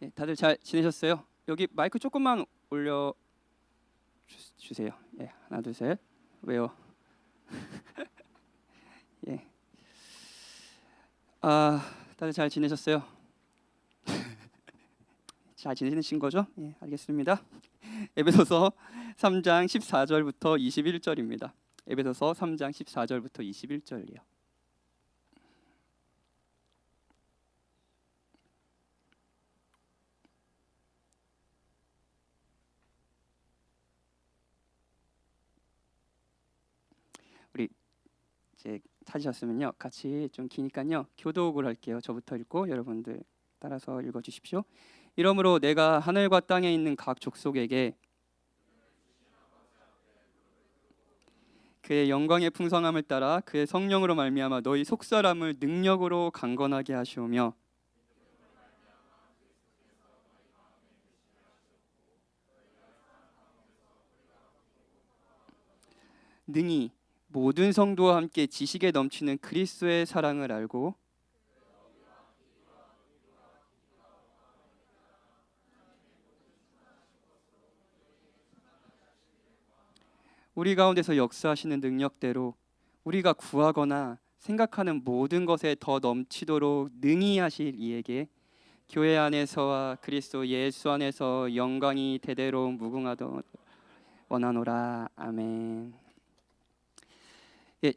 예, 다들 잘 지내셨어요? 여기 마이크 조금만 올려 주세요. 예, 하나, 둘, 셋. 왜요? 예. 다들 잘 지내셨어요? 잘 지내신 거죠? 예, 알겠습니다. 에베소서 3장 14절부터 21절입니다. 에베소서 3장 14절부터 21절이요. 우리 이제 찾으셨으면요, 같이 좀 기니까요 교독을 할게요. 저부터 읽고 여러분들 따라서 읽어주십시오. 이러므로 내가 하늘과 땅에 있는 각 족속에게 그의 영광의 풍성함을 따라 그의 성령으로 말미암아 너희 속사람을 능력으로 강건하게 하시오며 능히 모든 성도와 함께 지식에 넘치는 그리스도의 사랑을 알고 우리 가운데서 역사하시는 능력대로 우리가 구하거나 생각하는 모든 것에 더 넘치도록 능히 하실 이에게 교회 안에서와 그리스도 예수 안에서 영광이 대대로 무궁하도록 원하노라. 아멘. 예,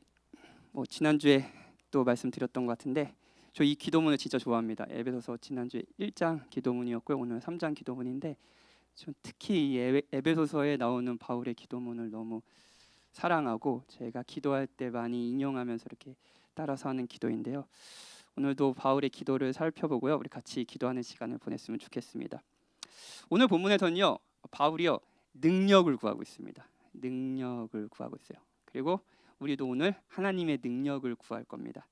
지난주에 또 말씀드렸던 것 같은데 저 이 기도문을 진짜 좋아합니다. 에베소서 지난주에 1장 기도문이었고요. 오늘 3장 기도문인데 전 특히 이 에베소서에 나오는 바울의 기도문을 너무 사랑하고 제가 기도할 때 많이 인용하면서 이렇게 따라서 하는 기도인데요. 오늘도 바울의 기도를 살펴보고요. 우리 같이 기도하는 시간을 보냈으면 좋겠습니다. 오늘 본문에서는요, 바울이요 능력을 구하고 있습니다. 능력을 구하고 있어요. 그리고 우리도 오늘 하나님의 능력을 구할 겁니다.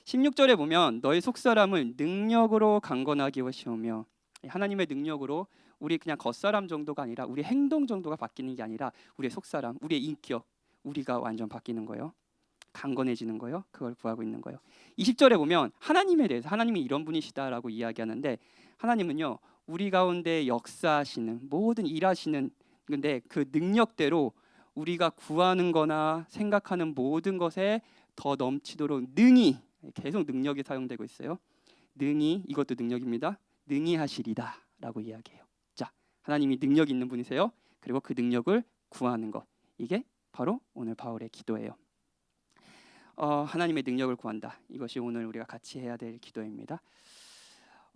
16절에 보면 너희 속사람을 능력으로 강건하게 하시오며, 하나님의 능력으로 우리 그냥 겉사람 정도가 아니라 우리 행동 정도가 바뀌는 게 아니라 우리의 속사람, 우리의 인격, 우리가 완전 바뀌는 거예요. 강건해지는 거예요. 그걸 구하고 있는 거예요. 20절에 보면 하나님에 대해서 하나님이 이런 분이시다라고 이야기하는데 하나님은요 우리 가운데 역사하시는 모든 일하시는 근데 그 능력대로 우리가 구하는 거나 생각하는 모든 것에 더 넘치도록 능히, 계속 능력이 사용되고 있어요. 능히, 이것도 능력입니다. 능히 하시리다 라고 이야기해요. 자, 하나님이 능력 있는 분이세요. 그리고 그 능력을 구하는 것, 이게 바로 오늘 바울의 기도예요. 하나님의 능력을 구한다. 이것이 오늘 우리가 같이 해야 될 기도입니다.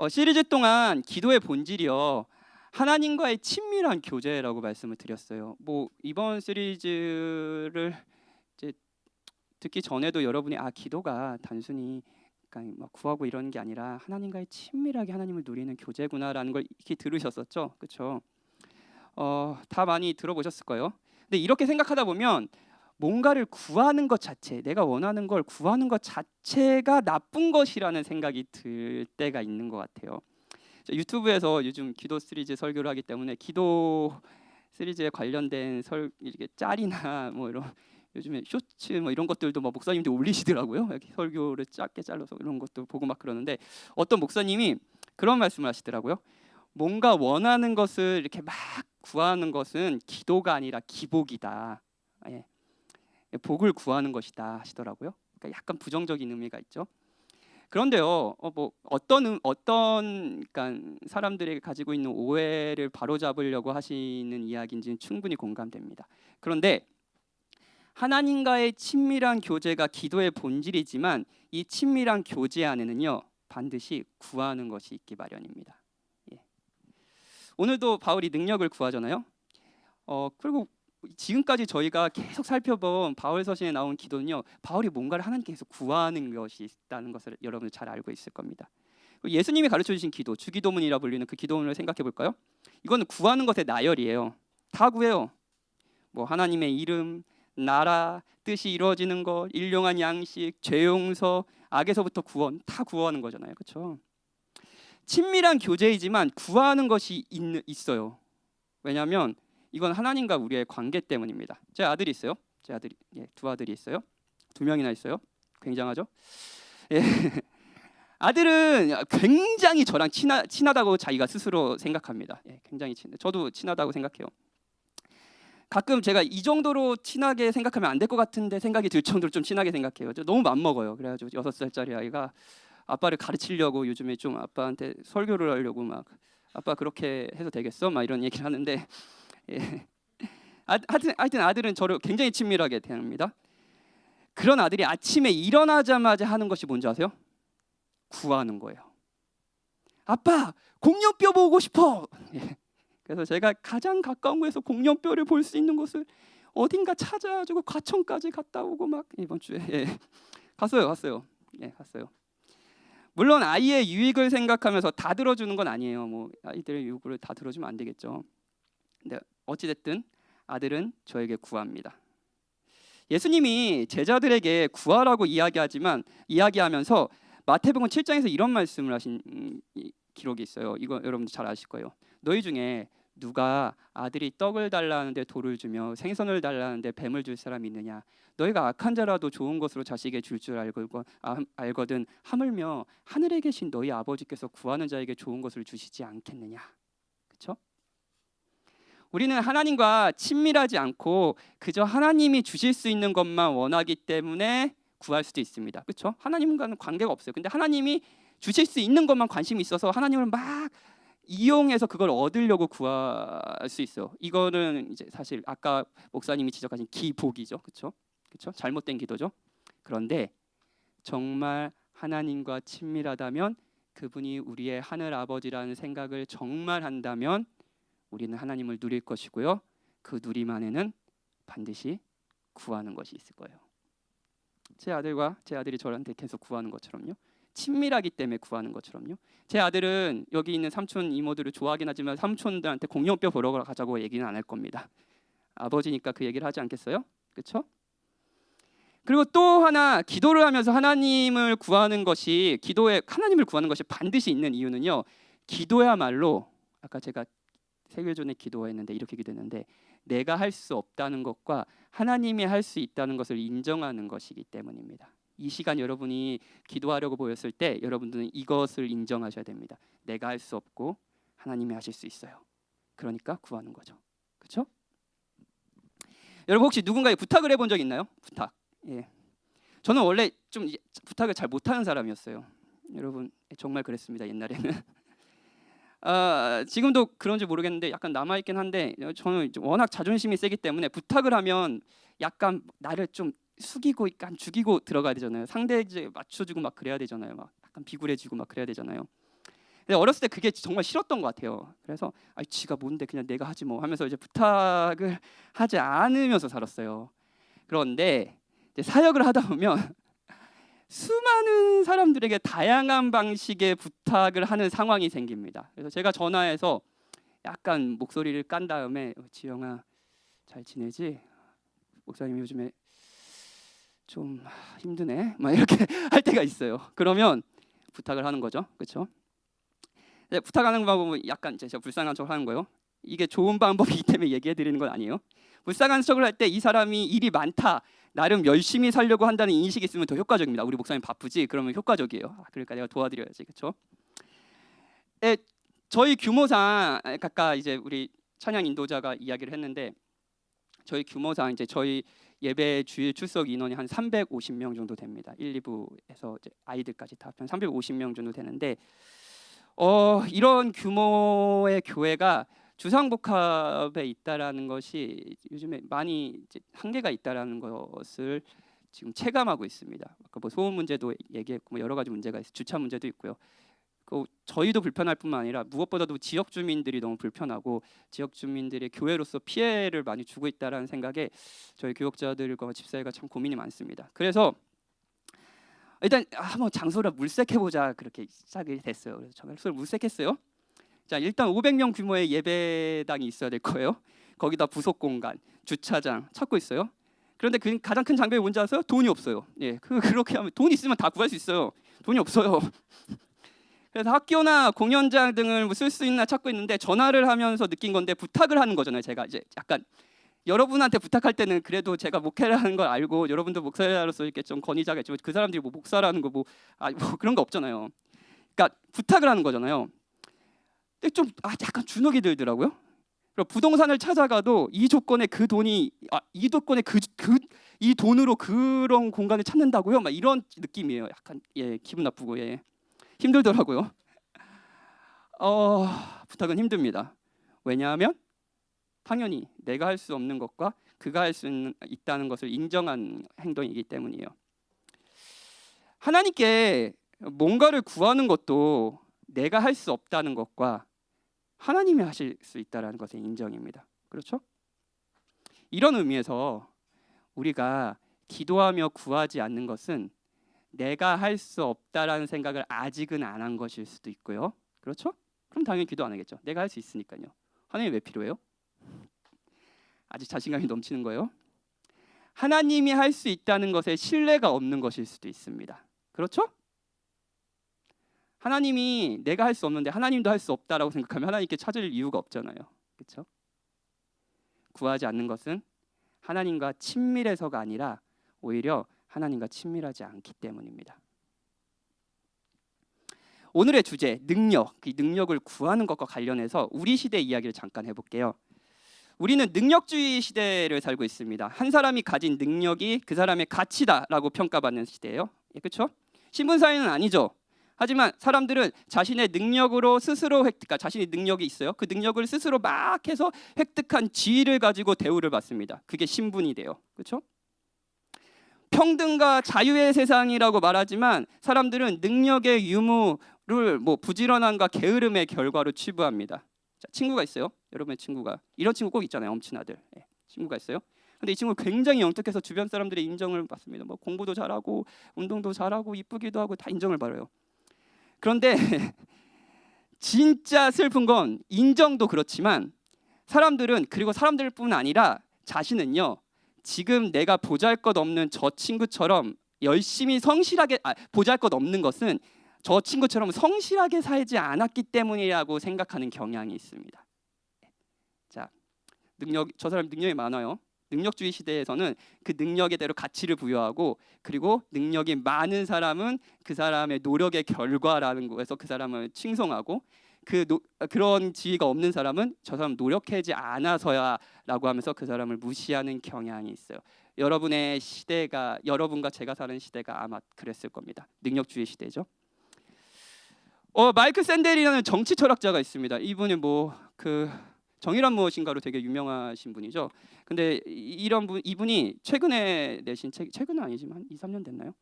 시리즈 동안 기도의 본질이요 하나님과의 친밀한 교제라고 말씀을 드렸어요. 이번 시리즈를 이제 듣기 전에도 여러분이 기도가 단순히 그러니까 막 구하고 이런 게 아니라 하나님과의 친밀하게 하나님을 누리는 교제구나라는 걸 익히 들으셨었죠, 그렇죠? 다 많이 들어보셨을 거예요. 근데 이렇게 생각하다 보면 뭔가를 구하는 것 자체, 내가 원하는 걸 구하는 것 자체가 나쁜 것이라는 생각이 들 때가 있는 것 같아요. 유튜브에서 요즘 기도 시리즈 설교를 하기 때문에 기도 시리즈에 관련된 이렇게 짤이나 이런 요즘에 쇼츠 이런 것들도 목사님들이 올리시더라고요. 이렇게 설교를 짧게 잘라서 이런 것도 보고 막 그러는데 어떤 목사님이 그런 말씀을 하시더라고요. 뭔가 원하는 것을 이렇게 막 구하는 것은 기도가 아니라 기복이다. 예. 복을 구하는 것이다 하시더라고요. 그러니까 약간 부정적인 의미가 있죠. 그런데요, 어떤 그러니까 사람들이 가지고 있는 오해를 바로잡으려고 하시는 이야기인지는 충분히 공감됩니다. 그런데 하나님과의 친밀한 교제가 기도의 본질이지만 이 친밀한 교제 안에는요 반드시 구하는 것이 있기 마련입니다. 예. 오늘도 바울이 능력을 구하잖아요. 그리고 지금까지 저희가 계속 살펴본 바울 서신에 나온 기도는요 바울이 뭔가를 하나님께서 구하는 것이 있다는 것을 여러분들 잘 알고 있을 겁니다. 예수님이 가르쳐 주신 기도, 주기도문이라 불리는 그 기도문을 생각해 볼까요? 이거는 구하는 것의 나열이에요. 다 구해요. 하나님의 이름, 나라, 뜻이 이루어지는 것, 일용한 양식, 죄 용서, 악에서부터 구원, 다 구하는 거잖아요. 그렇죠? 친밀한 교제이지만 구하는 것이 있어요. 왜냐하면 이건 하나님과 우리의 관계 때문입니다. 제 아들이 있어요. 제 아들이 두 아들이 있어요. 2명이나 있어요. 굉장하죠? 예. 아들은 굉장히 저랑 친하다고 자기가 스스로 생각합니다. 예, 굉장히 저도 친하다고 생각해요. 가끔 제가 이 정도로 친하게 생각하면 안 될 것 같은데 생각이 들 정도로 좀 친하게 생각해요. 너무 맘먹어요. 그래가지고 6살짜리 아이가 아빠를 가르치려고 요즘에 좀 아빠한테 설교를 하려고 막 아빠 그렇게 해도 되겠어? 막 이런 얘기를 하는데 예. 하여튼 아들은 저를 굉장히 친밀하게 대합니다. 그런 아들이 아침에 일어나자마자 하는 것이 뭔지 아세요? 구하는 거예요. 아빠 공룡뼈 보고 싶어. 예. 그래서 제가 가장 가까운 곳에서 공룡뼈를 볼 수 있는 곳을 어딘가 찾아가지고 과천까지 갔다 오고 막 이번 주에 갔어요. 예, 갔어요. 물론 아이의 유익을 생각하면서 다 들어주는 건 아니에요. 뭐 아이들의 요구를 다 들어주면 안 되겠죠. 근데 어찌됐든 아들은 저에게 구합니다. 예수님이 제자들에게 구하라고 이야기하면서 마태복음 7장에서 이런 말씀을 하신 기록이 있어요. 이거 여러분들 잘 아실 거예요. 너희 중에 누가 아들이 떡을 달라는데 돌을 주며 생선을 달라는데 뱀을 줄 사람이 있느냐? 너희가 악한 자라도 좋은 것으로 자식에게 줄 줄 알거든 하물며 하늘에 계신 너희 아버지께서 구하는 자에게 좋은 것을 주시지 않겠느냐? 그렇죠? 우리는 하나님과 친밀하지 않고 그저 하나님이 주실 수 있는 것만 원하기 때문에 구할 수도 있습니다. 그렇죠? 하나님과는 관계가 없어요. 근데 하나님이 주실 수 있는 것만 관심이 있어서 하나님을 막 이용해서 그걸 얻으려고 구할 수 있어요. 이거는 이제 사실 아까 목사님이 지적하신 기복이죠. 그렇죠? 그렇죠? 잘못된 기도죠. 그런데 정말 하나님과 친밀하다면 그분이 우리의 하늘 아버지라는 생각을 정말 한다면 우리는 하나님을 누릴 것이고요. 그 누림 안에는 반드시 구하는 것이 있을 거예요. 제 아들이 저한테 계속 구하는 것처럼요. 친밀하기 때문에 구하는 것처럼요. 제 아들은 여기 있는 삼촌 이모들을 좋아하긴 하지만 삼촌들한테 공룡뼈 보러 가자고 얘기는 안 할 겁니다. 아버지니까 그 얘기를 하지 않겠어요? 그렇죠? 그리고 또 하나 기도를 하면서 하나님을 구하는 것이 하나님을 구하는 것이 반드시 있는 이유는요. 기도야말로 아까 제가 3일 전에 기도했는데 이렇게 기도했는데 내가 할 수 없다는 것과 하나님이 할 수 있다는 것을 인정하는 것이기 때문입니다. 이 시간 여러분이 기도하려고 모였을 때 여러분들은 이것을 인정하셔야 됩니다. 내가 할 수 없고 하나님이 하실 수 있어요. 그러니까 구하는 거죠. 그렇죠? 여러분 혹시 누군가에 부탁을 해본 적 있나요? 부탁. 예. 저는 원래 좀 부탁을 잘 못하는 사람이었어요. 여러분 정말 그랬습니다. 옛날에는. 지금도 그런지 모르겠는데 약간 남아있긴 한데 저는 워낙 자존심이 세기 때문에 부탁을 하면 약간 나를 좀 숙이고 약간 죽이고 들어가야 되잖아요. 상대 이제 맞춰주고 막 그래야 되잖아요. 막 약간 비굴해지고 막 그래야 되잖아요. 근데 어렸을 때 그게 정말 싫었던 것 같아요. 그래서 지가 뭔데 그냥 내가 하지 뭐 하면서 이제 부탁을 하지 않으면서 살았어요. 그런데 이제 사역을 하다 보면 수많은 사람들에게 다양한 방식의 부탁을 하는 상황이 생깁니다. 그래서 제가 전화해서 약간 목소리를 깐 다음에 지영아 잘 지내지? 목사님 요즘에 좀 힘드네? 막 이렇게 할 때가 있어요. 그러면 부탁을 하는 거죠. 그렇죠? 부탁하는 방법은 약간 제가 불쌍한 척을 하는 거예요. 이게 좋은 방법이기 때문에 얘기해 드리는 건 아니에요. 불쌍한 척을 할 때 이 사람이 일이 많다, 나름 열심히 살려고 한다는 인식이 있으면 더 효과적입니다. 우리 목사님 바쁘지? 그러면 효과적이에요. 그러니까 내가 도와드려야지, 그렇죠? 저희 규모상 아까 이제 우리 찬양 인도자가 이야기를 했는데 저희 규모상 이제 저희 예배 주일 출석 인원이 한 350명 정도 됩니다. 1, 2부에서 이제 아이들까지 다 합하면 350명 정도 되는데 이런 규모의 교회가 주상복합에 있다라는 것이 요즘에 많이 이제 한계가 있다라는 것을 지금 체감하고 있습니다. 아까 뭐 소음 문제도 얘기했고 뭐 여러 가지 문제가 있어요. 주차 문제도 있고요. 저희도 불편할 뿐만 아니라 무엇보다도 지역 주민들이 너무 불편하고 지역 주민들이 교회로서 피해를 많이 주고 있다라는 생각에 저희 교역자들과 집사회가 참 고민이 많습니다. 그래서 일단 한번 장소를 물색해보자 그렇게 시작이 됐어요. 그래서 장소를 물색했어요. 자, 일단 500명 규모의 예배당이 있어야 될 거예요. 거기다 부속 공간, 주차장 찾고 있어요. 그런데 그 가장 큰 장벽이 뭔지 아세요? 돈이 없어요. 예, 그렇게 하면 돈 있으면 다 구할 수 있어요. 돈이 없어요. 그래서 학교나 공연장 등을 쓸 수 있나 찾고 있는데 전화를 하면서 느낀 건데 부탁을 하는 거잖아요. 제가 이제 약간 여러분한테 부탁할 때는 그래도 제가 목회라는 걸 알고 여러분도 목사로서 이렇게 좀 권위자가 있지만 그 사람들이 뭐 목사라는 거 뭐 그런 거 없잖아요. 부탁을 하는 거잖아요. 근데 좀 약간 주눅이 들더라고요. 그리고 부동산을 찾아가도 이 조건에 그 돈이 이 조건에 이 돈으로 그런 공간을 찾는다고요? 막 이런 느낌이에요. 약간 기분 나쁘고 힘들더라고요. 부탁은 힘듭니다. 왜냐하면 당연히 내가 할 수 없는 것과 그가 할 수 있다는 것을 인정한 행동이기 때문이에요. 하나님께 뭔가를 구하는 것도 내가 할 수 없다는 것과 하나님이 하실 수 있다는 것의 인정입니다. 그렇죠? 이런 의미에서 우리가 기도하며 구하지 않는 것은 내가 할 수 없다라는 생각을 아직은 안 한 것일 수도 있고요. 그렇죠? 그럼 당연히 기도 안 하겠죠. 내가 할 수 있으니까요. 하나님이 왜 필요해요? 아직 자신감이 넘치는 거예요. 하나님이 할 수 있다는 것에 신뢰가 없는 것일 수도 있습니다. 그렇죠? 하나님이 내가 할 수 없는데 하나님도 할 수 없다라고 생각하면 하나님께 찾을 이유가 없잖아요. 그렇죠? 구하지 않는 것은 하나님과 친밀해서가 아니라 오히려 하나님과 친밀하지 않기 때문입니다. 오늘의 주제 능력, 이 능력을 구하는 것과 관련해서 우리 시대 이야기를 잠깐 해볼게요. 우리는 능력주의 시대를 살고 있습니다. 한 사람이 가진 능력이 그 사람의 가치다라고 평가받는 시대예요. 그렇죠? 신분사회는 아니죠. 하지만 사람들은 자신의 능력으로 스스로 그러니까 자신의 능력이 있어요. 그 능력을 스스로 막 해서 획득한 지위를 가지고 대우를 받습니다. 그게 신분이 돼요. 그렇죠? 평등과 자유의 세상이라고 말하지만 사람들은 능력의 유무를 부지런함과 게으름의 결과로 치부합니다. 자, 친구가 있어요. 여러분의 친구가 이런 친구 꼭 있잖아요. 엄친아들. 친구가 있어요. 근데 이 친구 굉장히 영특해서 주변 사람들의 인정을 받습니다. 공부도 잘하고 운동도 잘하고 이쁘기도 하고 다 인정을 받아요. 그런데 진짜 슬픈 건 인정도 그렇지만 사람들은 그리고 사람들뿐 아니라 자신은요. 지금 내가 보잘것없는 저 친구처럼 열심히 성실하게 보잘것없는 것은 저 친구처럼 성실하게 살지 않았기 때문이라고 생각하는 경향이 있습니다. 자, 저 사람 능력이 많아요. 능력주의 시대에서는 그 능력에 대로 가치를 부여하고 그리고 능력이 많은 사람은 그 사람의 노력의 결과라는 거에서 그 사람을 칭송하고 그런 지위가 없는 사람은 저 사람 노력하지 않아서야라고 하면서 그 사람을 무시하는 경향이 있어요. 여러분의 시대가 여러분과 제가 사는 시대가 아마 그랬을 겁니다. 능력주의 시대죠. 마이클 샌델이라는 정치 철학자가 있습니다. 이분이 정의란 무엇인가로 되게 유명하신 분이죠. 근데 이분이 최근에 내신 책, 최근은 아니지만 2-3년 됐나요?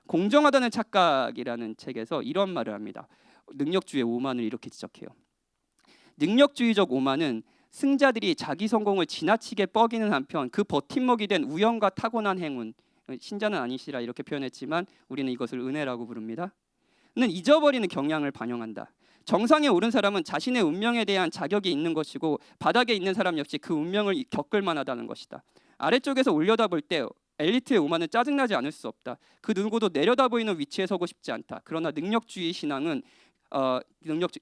공정하다는 착각이라는 책에서 이런 말을 합니다. 능력주의 오만을 이렇게 지적해요. 능력주의적 오만은 승자들이 자기 성공을 지나치게 뻐기는 한편 그 버팀목이 된 우연과 타고난 행운, 신자는 아니시라 이렇게 표현했지만 우리는 이것을 은혜라고 부릅니다. 는 잊어버리는 경향을 반영한다. 정상에 오른 사람은 자신의 운명에 대한 자격이 있는 것이고 바닥에 있는 사람 역시 그 운명을 겪을 만하다는 것이다. 아래쪽에서 올려다볼 때 엘리트의 오만은 짜증나지 않을 수 없다. 그 누구도 내려다보이는 위치에 서고 싶지 않다. 그러나 능력주의 신앙은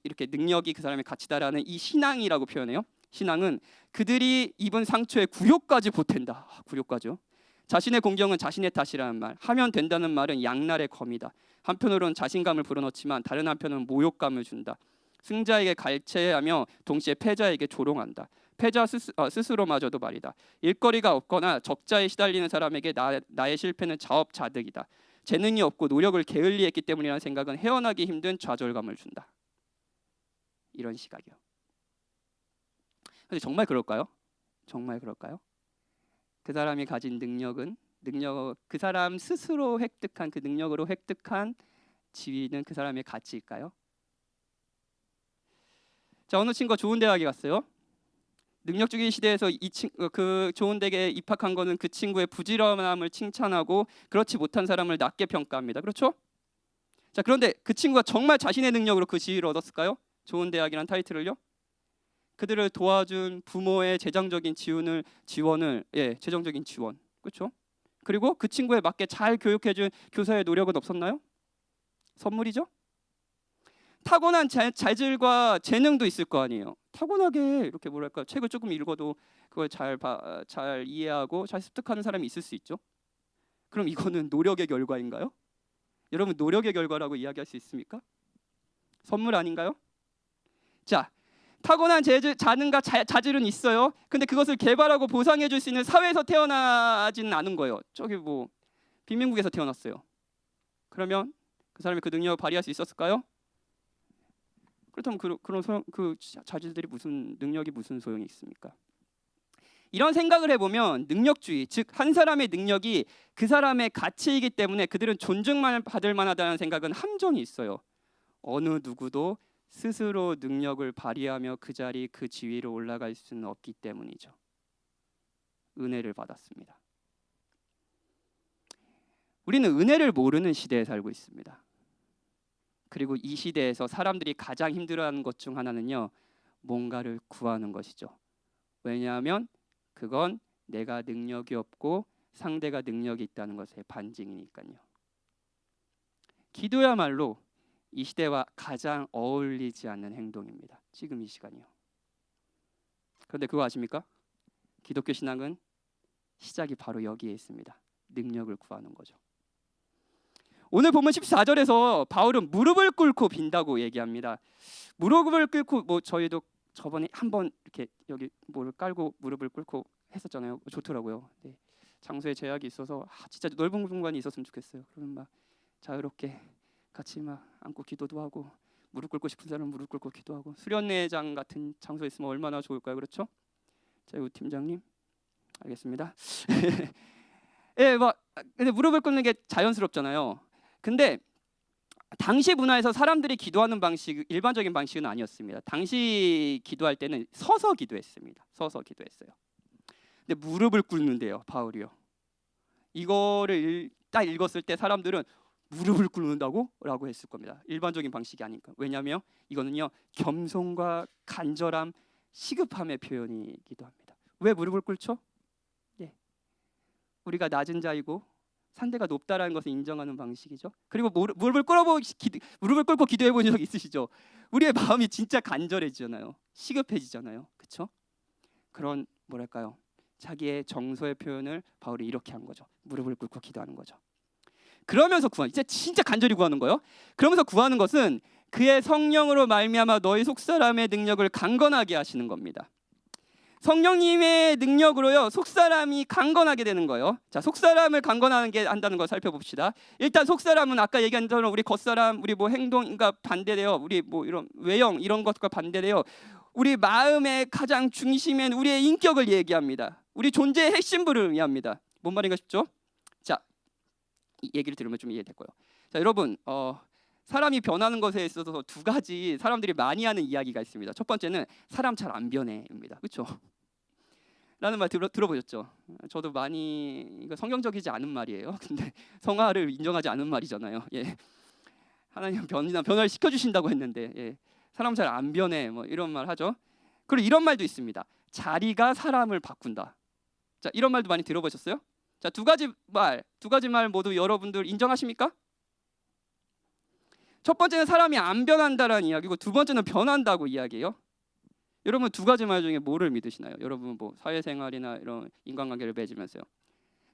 이렇게 능력이 그 사람의 가치다라는 이 신앙이라고 표현해요. 신앙은 그들이 입은 상처에 굴욕까지 보탠다. 굴욕까지요. 자신의 공경은 자신의 탓이라는 말, 하면 된다는 말은 양날의 검이다. 한편으로는 자신감을 불어넣지만 다른 한편으로는 모욕감을 준다. 승자에게 갈채하며 동시에 패자에게 조롱한다. 패자 스스로마저도 말이다. 일거리가 없거나 적자에 시달리는 사람에게 나의 실패는 자업자득이다. 재능이 없고 노력을 게을리했기 때문이라는 생각은 헤어나기 힘든 좌절감을 준다. 이런 시각이요. 근데 정말 그럴까요? 정말 그럴까요? 그 사람이 가진 그 사람 스스로 획득한 그 능력으로 획득한 지위는 그 사람의 가치일까요? 자, 어느 친구가 좋은 대학에 갔어요. 능력주의 시대에서 그 좋은 대학에 입학한 거는 그 친구의 부지런함을 칭찬하고 그렇지 못한 사람을 낮게 평가합니다. 그렇죠? 자, 그런데 그 친구가 정말 자신의 능력으로 그 지위를 얻었을까요? 좋은 대학이란 타이틀을요? 그들을 도와준 부모의 재정적인 지원을 재정적인 지원, 그렇죠? 그리고 그 친구에 맞게 잘 교육해준 교사의 노력은 없었나요? 선물이죠. 타고난 재질과 재능도 있을 거 아니에요. 타고나게 이렇게 책을 조금 읽어도 그걸 잘 이해하고 잘 습득하는 사람이 있을 수 있죠. 그럼 이거는 노력의 결과인가요? 여러분 노력의 결과라고 이야기할 수 있습니까? 선물 아닌가요? 자, 타고난 재능과 자질은 있어요. 근데 그것을 개발하고 보상해 줄 수 있는 사회에서 태어나지는 않은 거예요. 저기 뭐 빈민국에서 태어났어요. 그러면 그 사람이 그 능력을 발휘할 수 있었을까요? 그렇다면 그 자질들이 무슨 능력이 무슨 소용이 있습니까? 이런 생각을 해보면 능력주의, 즉 한 사람의 능력이 그 사람의 가치이기 때문에 그들은 존중만 받을 만하다는 생각은 함정이 있어요. 어느 누구도 스스로 능력을 발휘하며 그 자리 그 지위로 올라갈 수는 없기 때문이죠. 은혜를 받았습니다. 우리는 은혜를 모르는 시대에 살고 있습니다. 그리고 이 시대에서 사람들이 가장 힘들어하는 것 중 하나는요, 뭔가를 구하는 것이죠. 왜냐하면 그건 내가 능력이 없고 상대가 능력이 있다는 것의 반증이니까요. 기도야말로 이 시대와 가장 어울리지 않는 행동입니다. 지금 이 시간이요. 그런데 그거 아십니까? 기독교 신앙은 시작이 바로 여기에 있습니다. 능력을 구하는 거죠. 오늘 보면 14절에서 바울은 무릎을 꿇고 빈다고 얘기합니다. 무릎을 꿇고 뭐 저희도 저번에 한번 이렇게 여기 뭐를 깔고 무릎을 꿇고 했었잖아요. 좋더라고요. 네. 장소에 제약이 있어서 진짜 넓은 공간이 있었으면 좋겠어요. 그러면 막 자유롭게 같이 막 앉고 기도도 하고 무릎 꿇고 싶은 사람은 무릎 꿇고 기도하고 수련회장 같은 장소에 있으면 얼마나 좋을까요? 그렇죠? 자, 우 팀장님 알겠습니다. 예, 막 근데 무릎을 꿇는 게 자연스럽잖아요. 근데 당시 문화에서 사람들이 기도하는 방식 일반적인 방식은 아니었습니다. 당시 기도할 때는 서서 기도했습니다. 서서 기도했어요. 근데 무릎을 꿇는데요, 바울이요. 이거를 딱 읽었을 때 사람들은 무릎을 꿇는다고? 라고 했을 겁니다. 일반적인 방식이 아니니까. 왜냐하면 이거는요, 겸손과 간절함, 시급함의 표현이기도 합니다. 왜 무릎을 꿇죠? 예, 우리가 낮은 자이고 상대가 높다라는 것을 인정하는 방식이죠. 그리고 무릎을 꿇고 기도해 본 적 있으시죠? 우리의 마음이 진짜 간절해지잖아요. 시급해지잖아요. 그렇죠? 그런 뭐랄까요? 자기의 정서의 표현을 바울이 이렇게 한 거죠. 무릎을 꿇고 기도하는 거죠. 그러면서 진짜 간절히 구하는 거예요. 그러면서 구하는 것은 그의 성령으로 말미암아 너희 속사람의 능력을 강건하게 하시는 겁니다. 성령님의 능력으로요, 속사람이 강건하게 되는 거예요. 자, 속사람을 강건하게 한다는 걸 살펴봅시다. 일단 속사람은 아까 얘기한 대로 우리 겉사람, 우리 뭐 행동과 반대돼요. 우리 뭐 이런 외형 이런 것과 반대돼요. 우리 마음의 가장 중심엔 우리의 인격을 얘기합니다. 우리 존재의 핵심부를 의미합니다. 뭔 말인가 싶죠? 자, 이 얘기를 들으면 좀 이해될 거예요. 자, 여러분, 사람이 변하는 것에 있어서 두 가지 사람들이 많이 하는 이야기가 있습니다. 첫 번째는 사람 잘 안 변해입니다. 그렇죠? 라는 말 들어보셨죠? 저도 많이 이거 성경적이지 않은 말이에요. 근데 성화를 인정하지 않은 말이잖아요. 예. 하나님 변화를 시켜주신다고 했는데 예. 사람 잘 안 변해 뭐 이런 말 하죠. 그리고 이런 말도 있습니다. 자리가 사람을 바꾼다. 자, 이런 말도 많이 들어보셨어요? 자, 두 가지 말 모두 여러분들 인정하십니까? 첫 번째는 사람이 안 변한다라는 이야기고 두 번째는 변한다고 이야기해요. 여러분 두 가지 말 중에 뭐를 믿으시나요? 여러분 뭐 사회생활이나 이런 인간관계를 맺으면서요.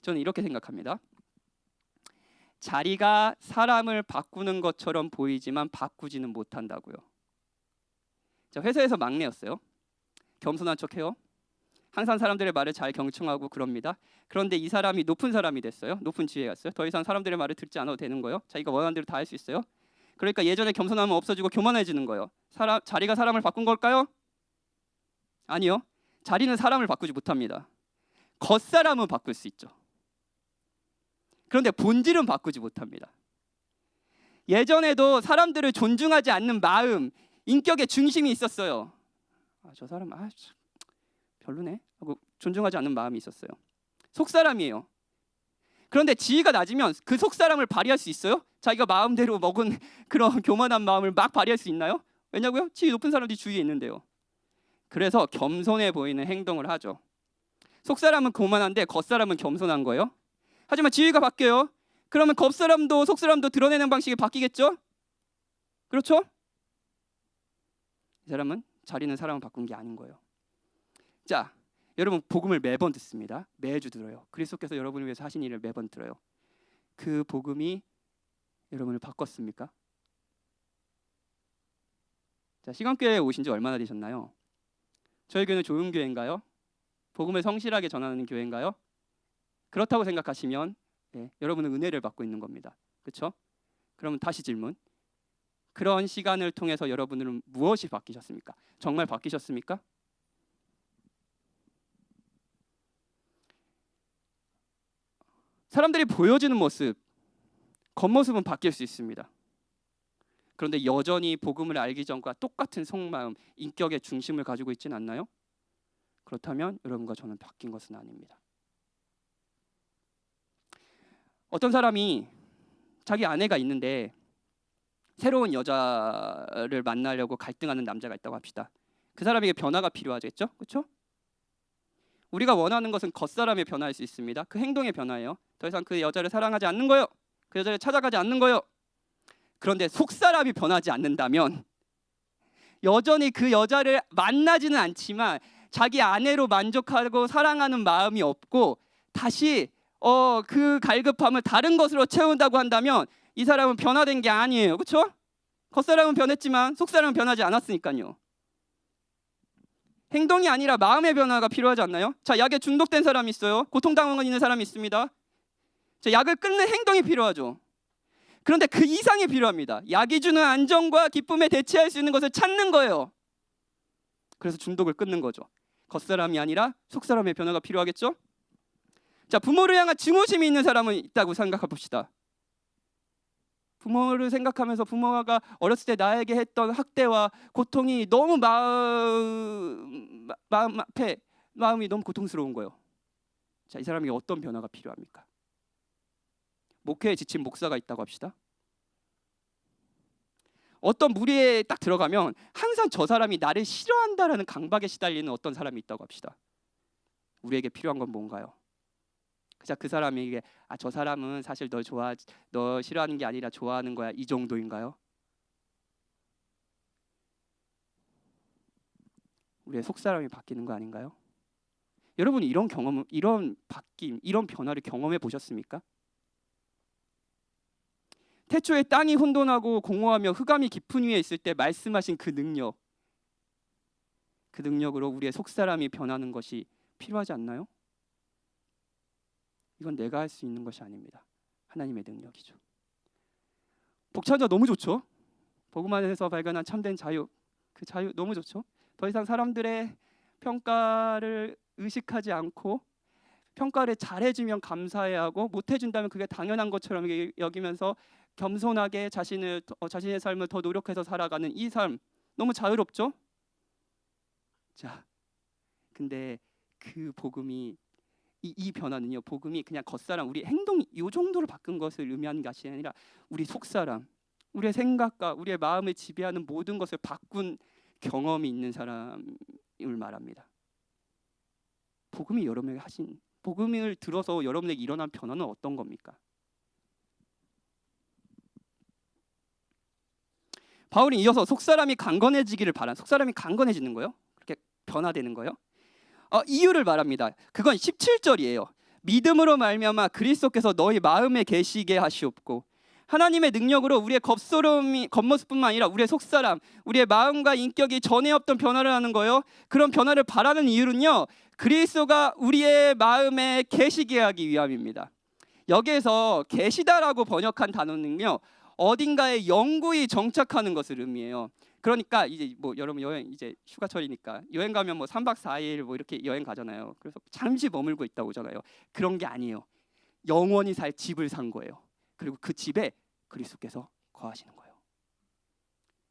저는 이렇게 생각합니다. 자리가 사람을 바꾸는 것처럼 보이지만 바꾸지는 못한다고요. 자, 회사에서 막내였어요. 겸손한 척해요. 항상 사람들의 말을 잘 경청하고 그럽니다. 그런데 이 사람이 높은 사람이 됐어요. 높은 지위에 갔어요. 더 이상 사람들의 말을 듣지 않아도 되는 거예요. 자기가 원하는 대로 다 할 수 있어요. 그러니까 예전에 겸손함은 없어지고 교만해지는 거예요. 자리가 사람을 바꾼 걸까요? 아니요. 자리는 사람을 바꾸지 못합니다. 겉사람은 바꿀 수 있죠. 그런데 본질은 바꾸지 못합니다. 예전에도 사람들을 존중하지 않는 마음, 인격의 중심이 있었어요. 저 사람 별로네 하고 존중하지 않는 마음이 있었어요. 속사람이에요. 그런데 지위가 낮으면 그 속사람을 발휘할 수 있어요? 자기가 마음대로 먹은 그런 교만한 마음을 막 발휘할 수 있나요? 왜냐고요? 지위 높은 사람들이 주위에 있는데요. 그래서 겸손해 보이는 행동을 하죠. 속사람은 교만한데 겉사람은 겸손한 거예요. 하지만 지위가 바뀌어요. 그러면 겉사람도 속사람도 드러내는 방식이 바뀌겠죠? 그렇죠? 이 사람은 자리는 사람을 바꾼 게 아닌 거예요. 자, 여러분 복음을 매번 듣습니다. 매주 들어요. 그리스도께서 여러분을 위해서 하신 일을 매번 들어요. 그 복음이 여러분을 바꿨습니까? 자, 시간교회에 오신 지 얼마나 되셨나요? 저희 교회는 좋은 교회인가요? 복음을 성실하게 전하는 교회인가요? 그렇다고 생각하시면 여러분은 은혜를 받고 있는 겁니다. 그렇죠? 그러면 다시 질문. 그런 시간을 통해서 여러분은 무엇이 바뀌셨습니까? 정말 바뀌셨습니까? 사람들이 보여주는 모습, 겉모습은 바뀔 수 있습니다. 그런데 여전히 복음을 알기 전과 똑같은 속마음, 인격의 중심을 가지고 있지는 않나요? 그렇다면 여러분과 저는 바뀐 것은 아닙니다. 어떤 사람이 자기 아내가 있는데 새로운 여자를 만나려고 갈등하는 남자가 있다고 합시다. 그 사람에게 변화가 필요하겠죠? 그렇죠? 우리가 원하는 것은 겉사람의 변화일 수 있습니다. 그 행동의 변화예요. 더 이상 그 여자를 사랑하지 않는 거예요. 그 여자를 찾아가지 않는 거예요. 그런데 속사람이 변하지 않는다면 여전히 그 여자를 만나지는 않지만 자기 아내로 만족하고 사랑하는 마음이 없고 다시 그 갈급함을 다른 것으로 채운다고 한다면 이 사람은 변화된 게 아니에요. 그렇죠? 겉사람은 변했지만 속사람은 변하지 않았으니까요. 행동이 아니라 마음의 변화가 필요하지 않나요? 자, 약에 중독된 사람이 있어요. 고통당하고 있는 사람이 있습니다. 자, 약을 끊는 행동이 필요하죠. 그런데 그 이상이 필요합니다. 약이 주는 안정과 기쁨에 대체할 수 있는 것을 찾는 거예요. 그래서 중독을 끊는 거죠. 겉사람이 아니라 속사람의 변화가 필요하겠죠? 자, 부모를 향한 증오심이 있는 사람은 있다고 생각해 봅시다. 부모를 생각하면서 부모가 어렸을 때 나에게 했던 학대와 고통이 너무 마음이 너무 고통스러운 거예요. 자, 이 사람에게 어떤 변화가 필요합니까? 목회에 지친 목사가 있다고 합시다. 어떤 무리에 딱 들어가면 항상 저 사람이 나를 싫어한다라는 강박에 시달리는 어떤 사람이 있다고 합시다. 우리에게 필요한 건 뭔가요? 자, 그 사람에게 저 사람은 사실 너 싫어하는 게 아니라 좋아하는 거야, 이 정도인가요? 우리의 속사람이 바뀌는 거 아닌가요? 여러분, 이런 경험, 이런 바뀜, 이런 변화를 경험해 보셨습니까? 태초에 땅이 혼돈하고 공허하며 흑암이 깊은 위에 있을 때 말씀하신 그 능력으로 우리의 속사람이 변하는 것이 필요하지 않나요? 이건 내가 할 수 있는 것이 아닙니다. 하나님의 능력이죠. 복찬자 너무 좋죠? 복음 안에서 발견한 참된 자유, 그 자유 너무 좋죠? 더 이상 사람들의 평가를 의식하지 않고 평가를 잘해주면 감사해야 하고 못해준다면 그게 당연한 것처럼 여기면서 겸손하게 자신의 삶을 더 노력해서 살아가는 이 삶 너무 자유롭죠? 자, 근데 그 복음이 이 변화는요, 복음이 그냥 겉사람, 우리 행동 이 정도로 바꾼 것을 의미하는 것이 아니라 우리 속사람, 우리의 생각과 우리의 마음을 지배하는 모든 것을 바꾼 경험이 있는 사람을 말합니다. 복음이 여러분에게 하신, 복음을 들어서 여러분에게 일어난 변화는 어떤 겁니까? 바울이 이어서 속사람이 강건해지기를 바란, 속사람이 강건해지는 거예요? 그렇게 변화되는 거예요? 이유를 말합니다. 그건 17절이에요. 믿음으로 말미암아 그리스도께서 너희 마음에 계시게 하시옵고 하나님의 능력으로 우리의 겉모습뿐만 아니라 우리의 속사람, 우리의 마음과 인격이 전에 없던 변화를 하는 거예요. 그런 변화를 바라는 이유는요, 그리스도가 우리의 마음에 계시게 하기 위함입니다. 여기에서 계시다라고 번역한 단어는요, 어딘가에 영구히 정착하는 것을 의미해요. 그러니까 이제 뭐 여러분 여행 이제 휴가철이니까 여행 가면 뭐 3박 4일 뭐 이렇게 여행 가잖아요. 그래서 잠시 머물고 있다 오잖아요. 그런 게 아니에요. 영원히 살 집을 산 거예요. 그리고 그 집에 그리스도께서 거하시는 거예요.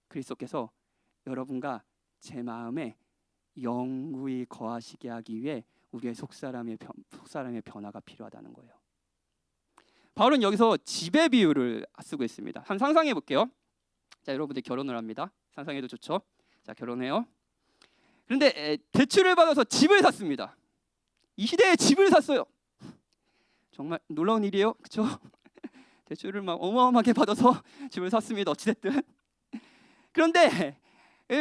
그리스도께서 여러분과 제 마음에 영구히 거하시게 하기 위해 우리의 속사람의 변화가 필요하다는 거예요. 바울은 여기서 집의 비유를 쓰고 있습니다. 한번 상상해 볼게요. 자, 여러분들 결혼을 합니다. 상상해도 좋죠? 자, 결혼해요. 그런데 대출을 받아서 집을 샀습니다. 이 시대에 집을 샀어요. 정말 놀라운 일이에요, 그렇죠? 대출을 막 어마어마하게 받아서 집을 샀습니다. 어찌됐든. 그런데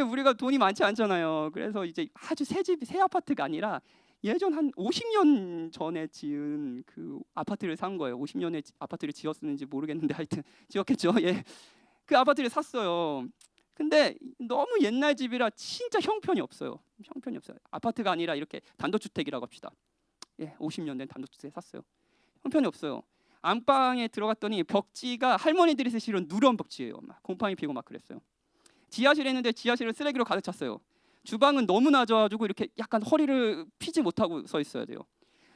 우리가 돈이 많지 않잖아요. 그래서 이제 아주 새 아파트가 아니라 예전 한 50년 전에 지은 그 아파트를 산 거예요. 50년에 아파트를 지었는지 모르겠는데 하여튼 지었겠죠. 예. 그 아파트를 샀어요. 근데 너무 옛날 집이라 진짜 형편이 없어요. 형편이 없어요. 아파트가 아니라 이렇게 단독주택이라고 합시다. 50년 된 단독주택 샀어요. 형편이 없어요. 안방에 들어갔더니 벽지가 할머니들이 쓰시는 누런 벽지예요. 막 곰팡이 피고 막 그랬어요. 지하실에 있는데 지하실을 쓰레기로 가득 찼어요. 주방은 너무 낮아가지고 이렇게 약간 허리를 피지 못하고 서 있어야 돼요.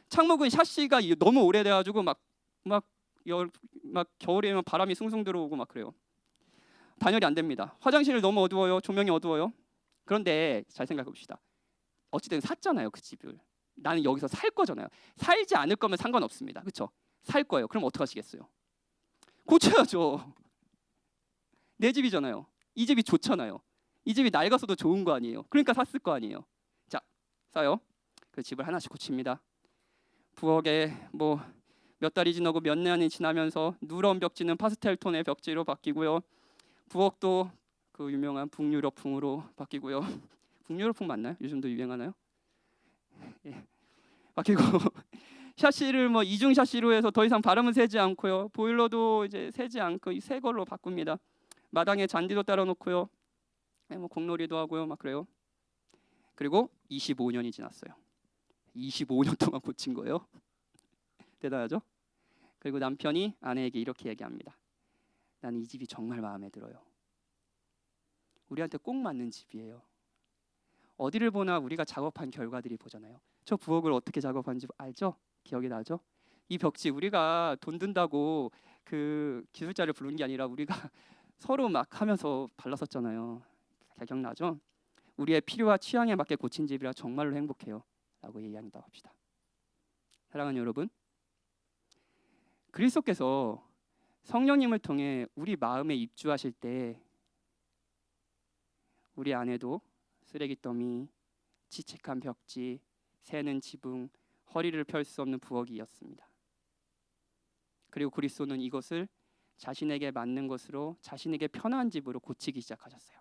창문은 샤시가 너무 오래돼가지고 막 겨울에면 바람이 숭숭 들어오고 막 그래요. 단열이 안 됩니다. 화장실이 너무 어두워요. 조명이 어두워요. 그런데 잘 생각해 봅시다. 어찌든 샀잖아요, 그 집을. 나는 여기서 살 거잖아요. 살지 않을 거면 상관없습니다. 그렇죠? 살 거예요. 그럼 어떻게 하시겠어요? 고쳐야죠. 내 집이잖아요. 이 집이 좋잖아요. 이 집이 낡아서도 좋은 거 아니에요. 그러니까 샀을 거 아니에요. 자, 싸요. 그 집을 하나씩 고칩니다. 부엌에 몇 달이 지나고 몇 년이 지나면서 누런 벽지는 파스텔 톤의 벽지로 바뀌고요. 부엌도 그 유명한 북유럽풍으로 바뀌고요. 북유럽풍 맞나요? 요즘도 유행하나요? 예. 바뀌고 샤시를 이중 샤시로 해서 더 이상 바람은 새지 않고요. 보일러도 이제 새지 않고 새 걸로 바꿉니다. 마당에 잔디도 따라 놓고요. 공놀이도 하고요. 막 그래요. 그리고 25년이 지났어요. 25년 동안 고친 거예요. 대단하죠? 그리고 남편이 아내에게 이렇게 얘기합니다. 나는 이 집이 정말 마음에 들어요. 우리한테 꼭 맞는 집이에요. 어디를 보나 우리가 작업한 결과들이 보잖아요. 저 부엌을 어떻게 작업한지 알죠? 기억이 나죠? 이 벽지 우리가 돈 든다고 그 기술자를 부른 게 아니라 우리가 서로 막 하면서 발랐었잖아요. 기억나죠? 우리의 필요와 취향에 맞게 고친 집이라 정말로 행복해요. 라고 얘기한다고 합시다. 사랑하는 여러분, 그리스도께서 성령님을 통해 우리 마음에 입주하실 때 우리 안에도 쓰레기 더미, 지책한 벽지, 새는 지붕, 허리를 펼 수 없는 부엌이었습니다. 그리고 그리스도는 이것을 자신에게 맞는 것으로, 자신에게 편한 집으로 고치기 시작하셨어요.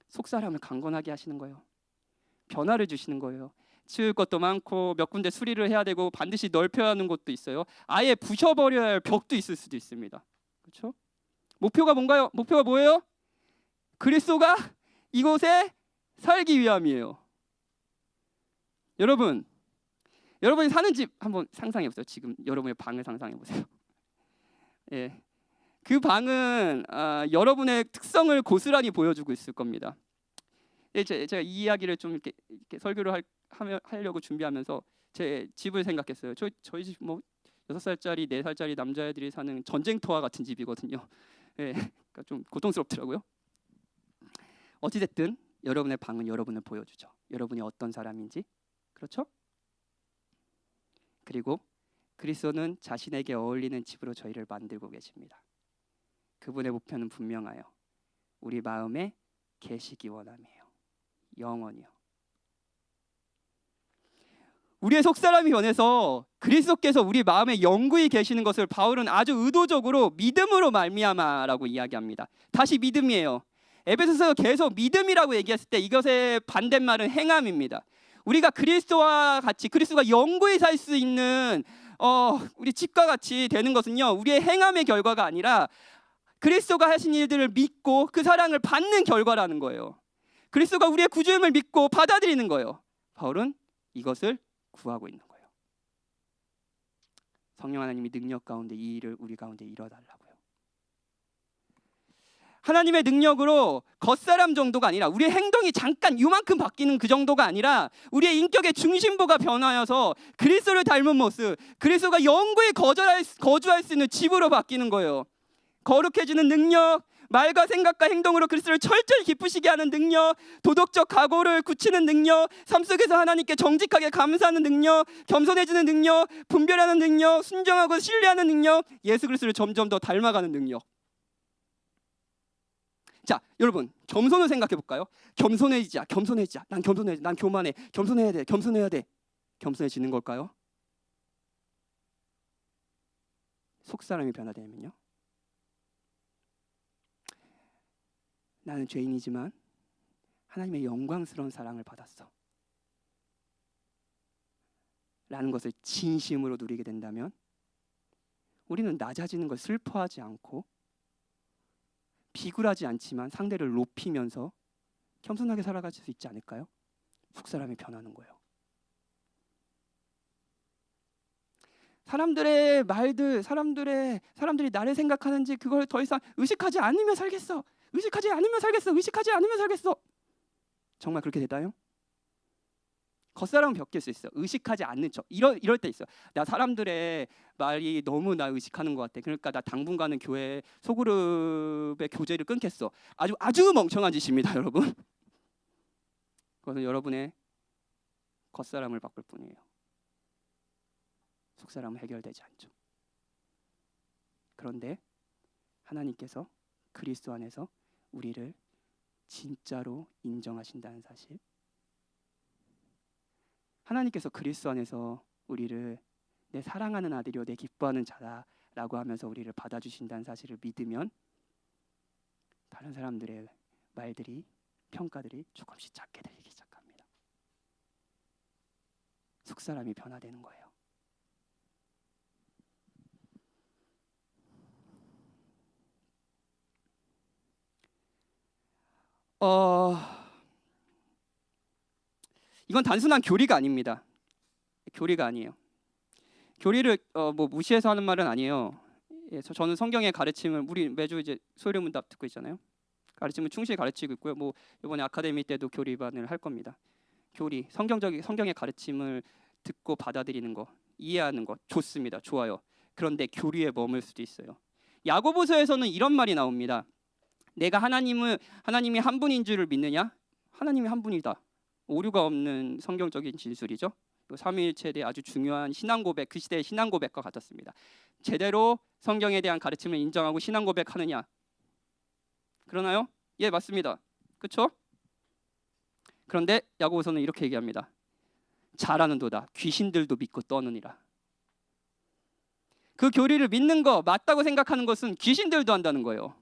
속사람을 강건하게 하시는 거예요. 변화를 주시는 거예요. 치울 것도 많고 몇 군데 수리를 해야 되고 반드시 넓혀야 하는 곳도 있어요. 아예 부셔버려야 할 벽도 있을 수도 있습니다. 그렇죠? 목표가 뭔가요? 목표가 뭐예요? 그리스도가 이곳에 살기 위함이에요. 여러분이 사는 집 한번 상상해 보세요. 지금 여러분의 방을 상상해 보세요. 예, 그 방은 여러분의 특성을 고스란히 보여주고 있을 겁니다. 예, 제가 이 이야기를 좀 이렇게 설교를 하려고 준비하면서 제 집을 생각했어요. 저희 집 6살짜리, 4살짜리 남자애들이 사는 전쟁터와 같은 집이거든요. 예, 그러니까 좀 고통스럽더라고요. 어찌됐든 여러분의 방은 여러분을 보여주죠. 여러분이 어떤 사람인지. 그렇죠? 그리고 그리스도는 자신에게 어울리는 집으로 저희를 만들고 계십니다. 그분의 목표는 분명하여 우리 마음에 계시기 원함이에요. 영원히요. 우리의 속사람이 변해서 그리스도께서 우리 마음에 영구히 계시는 것을 바울은 아주 의도적으로 믿음으로 말미암아라고 이야기합니다. 다시 믿음이에요. 에베소서에서 계속 믿음이라고 얘기했을 때 이것의 반대말은 행함입니다. 우리가 그리스도와 같이 그리스도가 영구히 살 수 있는 우리 집과 같이 되는 것은요, 우리의 행함의 결과가 아니라 그리스도가 하신 일들을 믿고 그 사랑을 받는 결과라는 거예요. 그리스도가 우리의 구주임을 믿고 받아들이는 거예요. 바울은 이것을 구하고 있는 거예요. 성령 하나님이 능력 가운데 이 일을 우리 가운데 이뤄달라고요. 하나님의 능력으로 겉사람 정도가 아니라 우리의 행동이 잠깐 요만큼 바뀌는 그 정도가 아니라 우리의 인격의 중심부가 변하여서 그리스도를 닮은 모습, 그리스도가 영구히 거주할 수 있는 집으로 바뀌는 거예요. 거룩해지는 능력, 말과 생각과 행동으로 그리스도를 철저히 기쁘시게 하는 능력, 도덕적 각오를 굳히는 능력, 삶 속에서 하나님께 정직하게 감사하는 능력, 겸손해지는 능력, 분별하는 능력, 순종하고 신뢰하는 능력, 예수 그리스도를 점점 더 닮아가는 능력. 자, 여러분, 겸손을 생각해 볼까요? 겸손해지자. 난 겸손해지자. 난 교만해. 겸손해야 돼. 겸손해지는 걸까요? 속사람이 변화되면요. 나는 죄인이지만 하나님의 영광스러운 사랑을 받았어 라는 것을 진심으로 누리게 된다면 우리는 낮아지는 걸 슬퍼하지 않고 비굴하지 않지만 상대를 높이면서 겸손하게 살아갈 수 있지 않을까요? 속사람이 변하는 거예요. 사람들의 말들, 사람들이 나를 생각하는지 그걸 더 이상 의식하지 않으면 살겠어. 의식하지 않으면 살겠어. 의식하지 않으면 살겠어. 정말 그렇게 되나요? 겉사람은 벗길 수 있어. 의식하지 않는 척. 이럴 때 있어. 나 사람들의 말이 너무 나 의식하는 것 같아. 그러니까 나 당분간은 교회 소그룹의 교제를 끊겠어. 아주 멍청한 짓입니다, 여러분. 그것은 여러분의 겉사람을 바꿀 뿐이에요. 속사람은 해결되지 않죠. 그런데 하나님께서 그리스도 안에서 우리를 진짜로 인정하신다는 사실, 하나님께서 그리스도 안에서 우리를 내 사랑하는 아들이요 내 기뻐하는 자다라고 하면서 우리를 받아주신다는 사실을 믿으면 다른 사람들의 말들이, 평가들이 조금씩 작게 들리기 시작합니다. 속사람이 변화되는 거예요. 이건 단순한 교리가 아닙니다. 교리가 아니에요. 교리를 뭐 무시해서 하는 말은 아니에요. 예, 저는 성경의 가르침을, 우리 매주 이제 소리문답 듣고 있잖아요. 가르침을 충실히 가르치고 있고요. 뭐 이번에 아카데미 때도 교리반을 할 겁니다. 교리, 성경의 가르침을 듣고 받아들이는 거, 이해하는 거 좋습니다. 좋아요. 그런데 교리에 머물 수도 있어요. 야고보서에서는 이런 말이 나옵니다. 내가 하나님이 한 분인 줄을 믿느냐? 하나님이 한 분이다. 오류가 없는 성경적인 진술이죠. 삼위일체에 아주 중요한 신앙 고백, 그 시대의 신앙 고백과 같았습니다. 제대로 성경에 대한 가르침을 인정하고 신앙 고백하느냐? 그러나요? 예, 맞습니다. 그렇죠? 그런데 야고보서는 이렇게 얘기합니다. 잘하는도다. 귀신들도 믿고 떠느니라. 그 교리를 믿는 거 맞다고 생각하는 것은 귀신들도 한다는 거예요.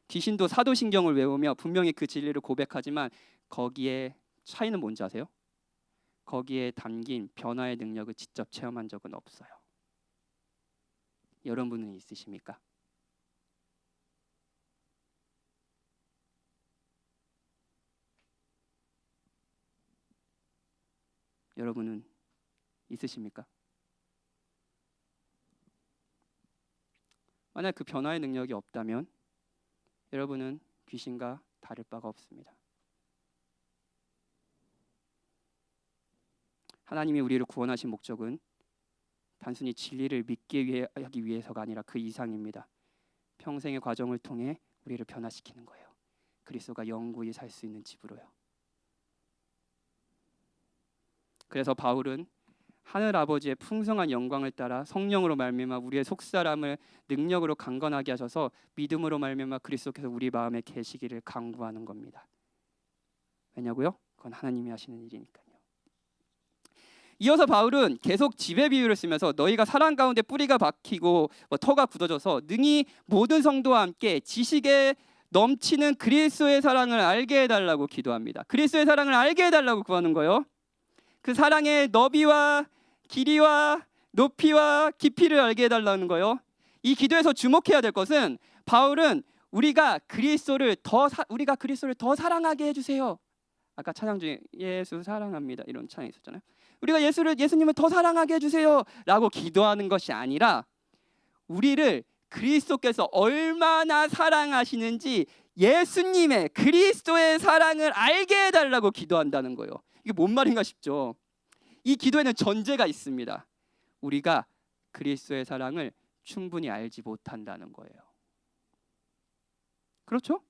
귀신도 사도신경을 외우며 분명히 그 진리를 고백하지만 거기에 차이는 뭔지 아세요? 거기에 담긴 변화의 능력을 직접 체험한 적은 없어요. 여러분은 있으십니까? 여러분은 있으십니까? 만약 그 변화의 능력이 없다면 여러분은 귀신과 다를 바가 없습니다. 하나님이 우리를 구원하신 목적은 단순히 진리를 믿게 하기 위해서가 아니라 그 이상입니다. 평생의 과정을 통해 우리를 변화시키는 거예요. 그리스도가 영구히 살 수 있는 집으로요. 그래서 바울은 하늘 아버지의 풍성한 영광을 따라 성령으로 말미암아 우리의 속사람을 능력으로 강건하게 하셔서 믿음으로 말미암아 그리스도께서 우리 마음에 계시기를 간구하는 겁니다. 왜냐고요? 그건 하나님이 하시는 일이니까요. 이어서 바울은 계속 지배 비유를 쓰면서 너희가 사랑 가운데 뿌리가 박히고 터가 굳어져서 능히 모든 성도와 함께 지식에 넘치는 그리스도의 사랑을 알게 해달라고 기도합니다. 그리스도의 사랑을 알게 해달라고 구하는 거예요. 그 사랑의 너비와 길이와 높이와 깊이를 알게 해달라는 거예요. 이 기도에서 주목해야 될 것은 바울은 우리가 그리스도를 더 사랑하게 해주세요. 아까 찬양 중에 예수 사랑합니다 이런 찬양이 있었잖아요. 우리가 예수님을 더 사랑하게 해주세요 라고 기도하는 것이 아니라 우리를 그리스도께서 얼마나 사랑하시는지 예수님의 그리스도의 사랑을 알게 해달라고 기도한다는 거예요. 이게 뭔 말인가 싶죠. 이 기도에는 전제가 있습니다. 우리가 그리스도의 사랑을 충분히 알지 못한다는 거예요. 그렇죠?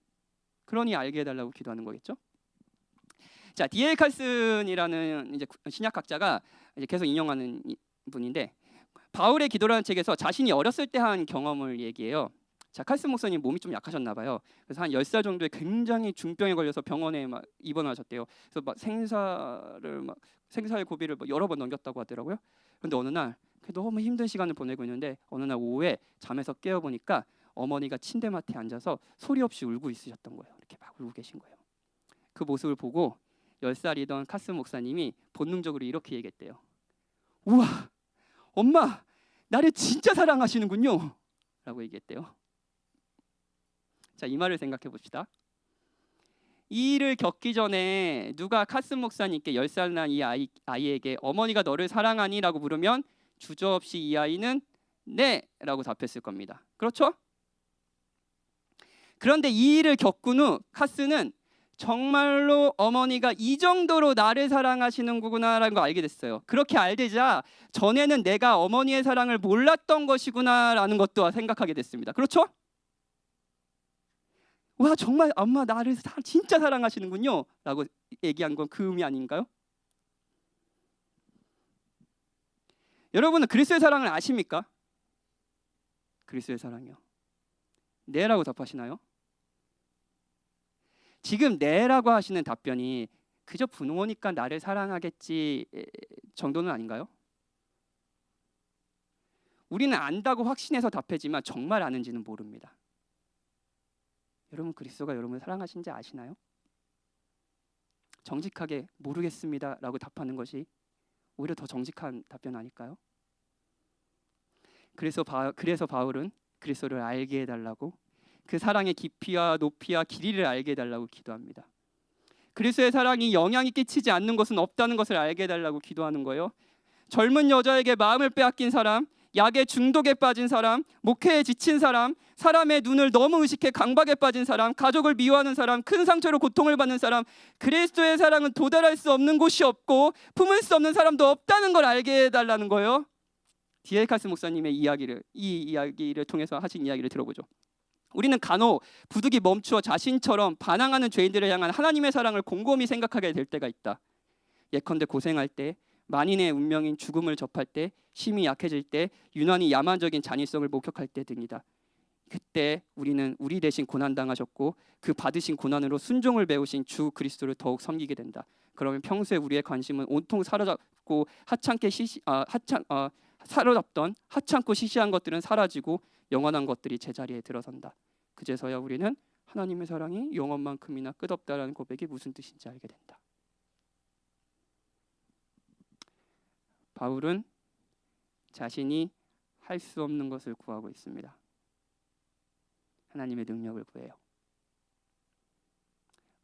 그러니 알게 해달라고 기도하는 거겠죠. 자, D.A. 칼슨이라는 이제 신약학자가 이제 계속 인용하는 분인데 바울의 기도라는 책에서 자신이 어렸을 때 한 경험을 얘기해요. 자, 칼슨 목사님 몸이 좀 약하셨나 봐요. 그래서 한 10살 정도에 굉장히 중병에 걸려서 병원에 막 입원하셨대요. 그래서 막 생사의 고비를 여러 번 넘겼다고 하더라고요. 그런데 어느 날 너무 힘든 시간을 보내고 있는데 어느 날 오후에 잠에서 깨어 보니까 어머니가 침대맡에 앉아서 소리 없이 울고 있으셨던 거예요. 이렇게 막 울고 계신 거예요. 그 모습을 보고 10살이던 칼슨 목사님이 본능적으로 이렇게 얘기했대요. 우와, 엄마 나를 진짜 사랑하시는군요 라고 얘기했대요. 자, 이 말을 생각해 봅시다. 이 일을 겪기 전에 누가 카슨 목사님께 10살 난 이 아이에게 어머니가 너를 사랑하니? 라고 물으면 주저없이 이 아이는 네! 라고 답했을 겁니다. 그렇죠? 그런데 이 일을 겪은 후 카슨은 정말로 어머니가 이 정도로 나를 사랑하시는구나라는 걸 알게 됐어요. 그렇게 알되자 전에는 내가 어머니의 사랑을 몰랐던 것이구나라는 것도 생각하게 됐습니다. 그렇죠? 와, 정말 엄마 나를 진짜 사랑하시는군요 라고 얘기한 건 그 의미 아닌가요? 여러분은 그리스도의 사랑을 아십니까? 그리스도의 사랑이요. 네 라고 답하시나요? 지금 네라고 하시는 답변이 그저 부모니까 나를 사랑하겠지 정도는 아닌가요? 우리는 안다고 확신해서 답하지만 정말 아는지는 모릅니다. 여러분, 그리스도가 여러분을 사랑하신지 아시나요? 정직하게 모르겠습니다 라고 답하는 것이 오히려 더 정직한 답변 아닐까요? 그래서 바울은 그리스도를 알게 해달라고, 그 사랑의 깊이와 높이와 길이를 알게 해달라고 기도합니다. 그리스도의 사랑이 영향이 끼치지 않는 것은 없다는 것을 알게 해달라고 기도하는 거예요. 젊은 여자에게 마음을 빼앗긴 사람, 약의 중독에 빠진 사람, 목회에 지친 사람, 사람의 눈을 너무 의식해 강박에 빠진 사람, 가족을 미워하는 사람, 큰 상처로 고통을 받는 사람, 그리스도의 사랑은 도달할 수 없는 곳이 없고 품을 수 없는 사람도 없다는 걸 알게 해달라는 거예요. D.A. 칼슨 목사님의 이 이야기를 통해서 하신 이야기를 들어보죠. 우리는 간혹 부득이 멈추어 자신처럼 반항하는 죄인들을 향한 하나님의 사랑을 곰곰이 생각하게 될 때가 있다. 예컨대 고생할 때, 만인의 운명인 죽음을 접할 때, 심히 약해질 때, 유난히 야만적인 잔인성을 목격할 때 등이다. 그때 우리는 우리 대신 고난당하셨고 그 받으신 고난으로 순종을 배우신 주 그리스도를 더욱 섬기게 된다. 그러면 평소에 우리의 관심은 온통 사로잡고 하찮고 시시한 것들은 사라지고 영원한 것들이 제자리에 들어선다. 그제서야 우리는 하나님의 사랑이 영원만큼이나 끝없다라는 고백이 무슨 뜻인지 알게 된다. 바울은 자신이 할 수 없는 것을 구하고 있습니다. 하나님의 능력을 구해요.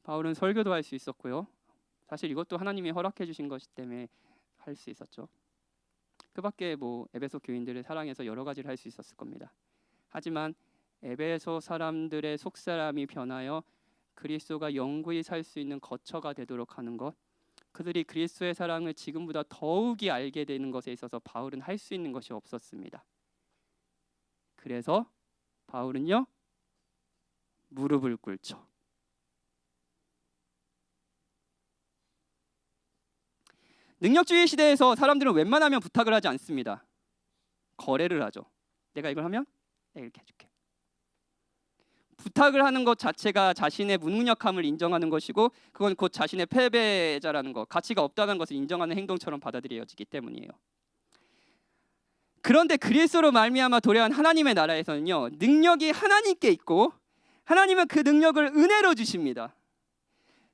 바울은 설교도 할 수 있었고요. 사실 이것도 하나님이 허락해 주신 것이기 때문에 할 수 있었죠. 그 밖에 에베소 교인들을 사랑해서 여러 가지를 할 수 있었을 겁니다. 하지만 에베소 사람들의 속사람이 변하여 그리스도가 영구히 살 수 있는 거처가 되도록 하는 것, 그들이 그리스도의 사랑을 지금보다 더욱이 알게 되는 것에 있어서 바울은 할 수 있는 것이 없었습니다. 그래서 바울은요, 무릎을 꿇죠. 능력주의 시대에서 사람들은 웬만하면 부탁을 하지 않습니다. 거래를 하죠. 내가 이걸 하면 내가 이렇게 해줄게. 부탁을 하는 것 자체가 자신의 무능력함을 인정하는 것이고 그건 곧 자신의 패배자라는 것, 가치가 없다는 것을 인정하는 행동처럼 받아들여지기 때문이에요. 그런데 그리스도로 말미암아 도래한 하나님의 나라에서는요, 능력이 하나님께 있고 하나님은 그 능력을 은혜로 주십니다.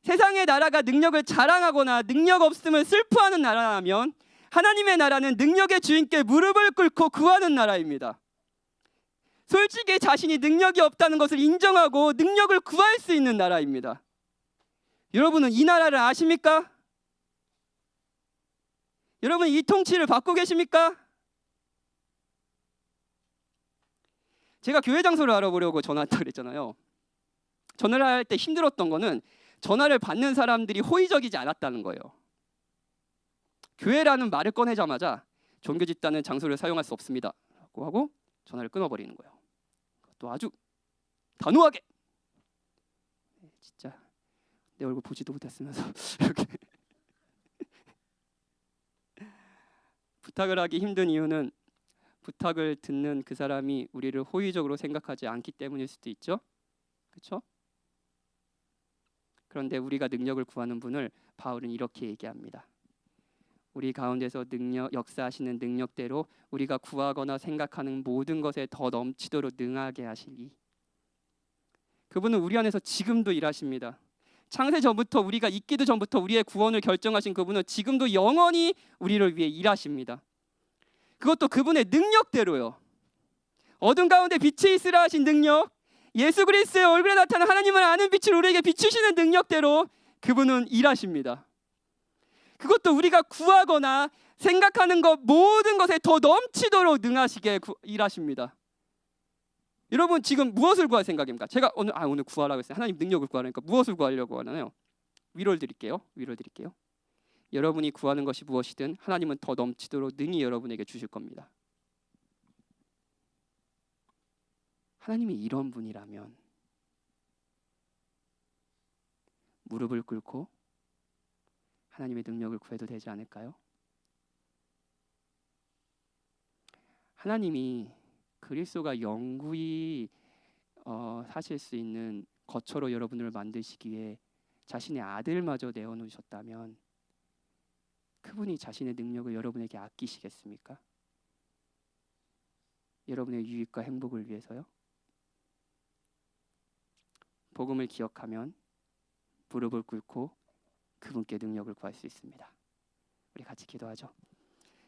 세상의 나라가 능력을 자랑하거나 능력 없음을 슬퍼하는 나라라면 하나님의 나라는 능력의 주인께 무릎을 꿇고 구하는 나라입니다. 솔직히 자신이 능력이 없다는 것을 인정하고 능력을 구할 수 있는 나라입니다. 여러분은 이 나라를 아십니까? 여러분 이 통치를 받고 계십니까? 제가 교회 장소를 알아보려고 전화했다고 그랬잖아요. 전화를 할 때 힘들었던 거는 전화를 받는 사람들이 호의적이지 않았다는 거예요. 교회라는 말을 꺼내자마자 종교 집단은 장소를 사용할 수 없습니다 라고 하고 전화를 끊어버리는 거예요. 또 아주 단호하게, 진짜 내 얼굴 보지도 못했으면서 이렇게 부탁을 하기 힘든 이유는 부탁을 듣는 그 사람이 우리를 호의적으로 생각하지 않기 때문일 수도 있죠. 그렇죠? 그런데 우리가 능력을 구하는 분을 바울은 이렇게 얘기합니다. 우리 가운데서 역사하시는 능력대로 우리가 구하거나 생각하는 모든 것에 더 넘치도록 능하게 하시니. 그분은 우리 안에서 지금도 일하십니다. 창세 전부터, 우리가 있기도 전부터 우리의 구원을 결정하신 그분은 지금도 영원히 우리를 위해 일하십니다. 그것도 그분의 능력대로요. 어둠 가운데 빛이 있으라 하신 능력, 예수 그리스도의 얼굴에 나타난 하나님을 아는 빛을 우리에게 비추시는 능력대로 그분은 일하십니다. 그것도 우리가 구하거나 생각하는 것 모든 것에 더 넘치도록 능하시게 일하십니다. 여러분 지금 무엇을 구할 생각입니까? 제가 오늘 구하라고 했어요. 하나님 능력을 구하라니까 무엇을 구하려고 하나요? 위로를 드릴게요. 여러분이 구하는 것이 무엇이든 하나님은 더 넘치도록 능히 여러분에게 주실 겁니다. 하나님이 이런 분이라면 무릎을 꿇고 하나님의 능력을 구해도 되지 않을까요? 하나님이 그리스도가 영구히 사실 수 있는 거처로 여러분을 만드시기 위해 자신의 아들마저 내어놓으셨다면 그분이 자신의 능력을 여러분에게 아끼시겠습니까? 여러분의 유익과 행복을 위해서요? 복음을 기억하면 무릎을 꿇고 그분께 능력을 구할 수 있습니다. 우리 같이 기도하죠.